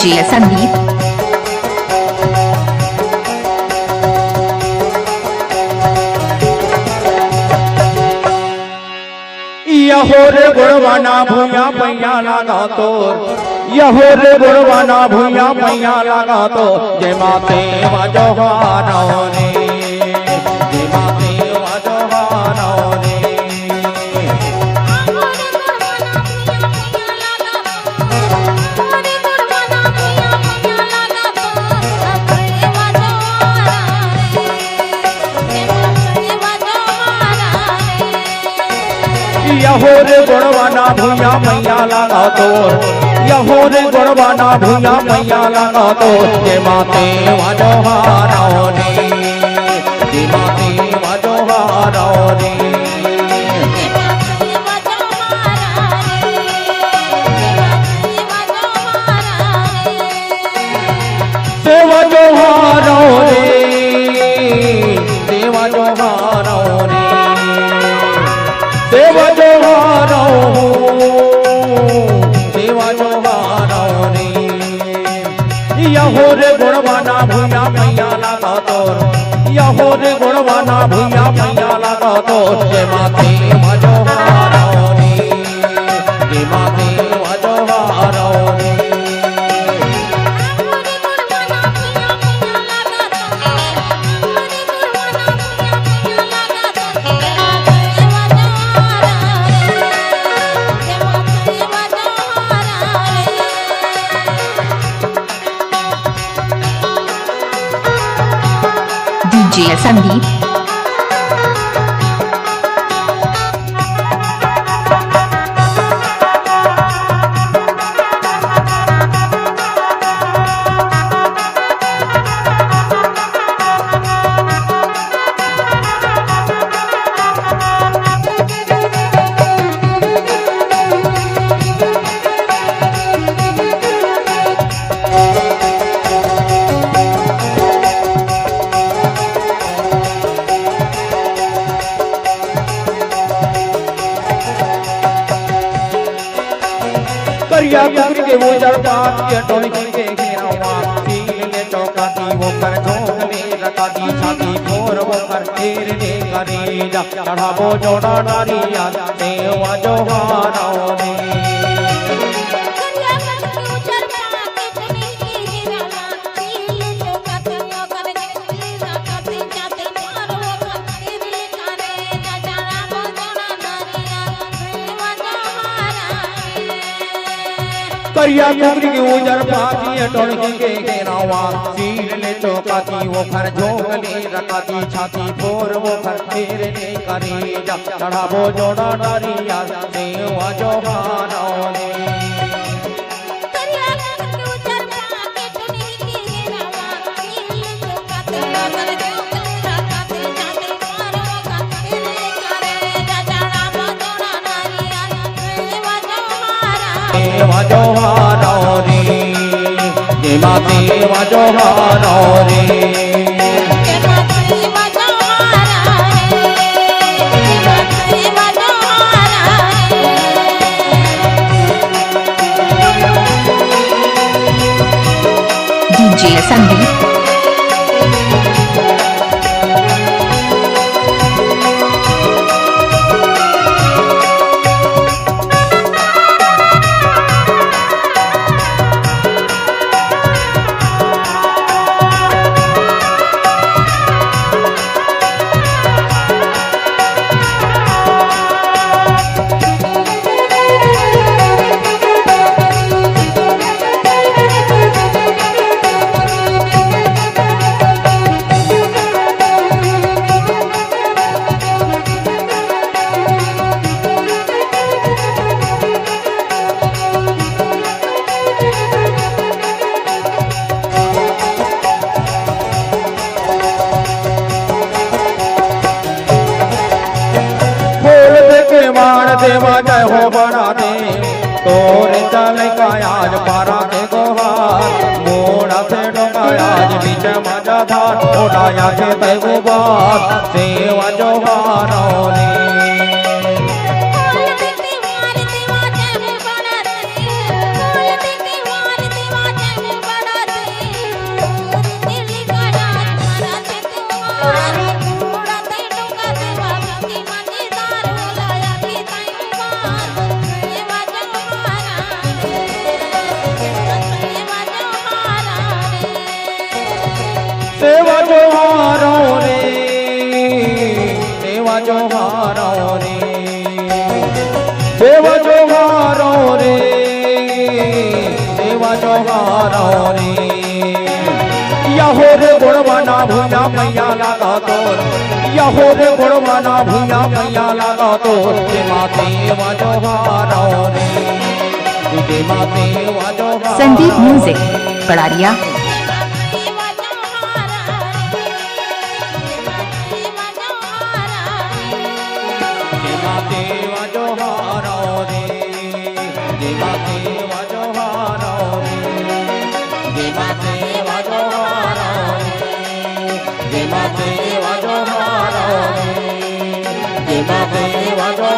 DJ Sandeep यहो रे गुणवाना भूया पैया लगा तो यहो रे गुणवाना भूया पैया लगा तो जय माते वाजो हारो रे जय माते वाजो हारो रे यहो रे गुणवाना भूया मैया लगा तो यहो रे गुणवाना भूया मैया लगा तो जय माते वाजो हारो रे जय माते वाजो हारो रे सेवा जो हारो रे सेवा जो हारो रे सेवा जो हारो सेवा जो हारो रे यहो रे गुणवाना भूया मैया लगा तो यहो रे गुणवाना भूया मैया लगा तो जय माते वाजो हारो रे जय माते वाजो हारो रे डीजे संदीप करिया कुकर के वो जड़पात के टोनी के घेरावा सील ले चौकाती वो कर झोंक ले रखा दी छाती फोर वो कर तेर ले करेजा चढ़ावो जोड़ा नारिया देवा जो हारो रे करिया कुकरी की उजर पाती टोलकी के घेरावा सील ले चौकाती वो खर झोंक ले रखाती छाती फोर वो खर फेर ले करेजा चढ़ावो जोड़ा नारिया देवा जो हारो रे वाजो हारो रे जय माते वाजो हारो रे डीजे संदीप देवा जय हो बना दे तोरे चल का आज पारा के गोहार मोड़ा से डोका आज बीच मजा धार उड़ाया के तैगो बात देवा जो हारो रे देवा जो हारो रे देवा जो हारो रे देवा जो हारो रे देवा जो हारो रे यहो रे गुणवाना भूया मैया लागा तो यहो रे गुणवाना भूया मैया लागा तो जे माते वाजो हारो रे जे माते वाजो हारो संदीप म्यूजिक पड़ारिया जे माते वाजो हारो रे जे माते वाजो हारो रे जे माते वाजो हारो रे जे माते वाजो हारो रे जे माते वाजो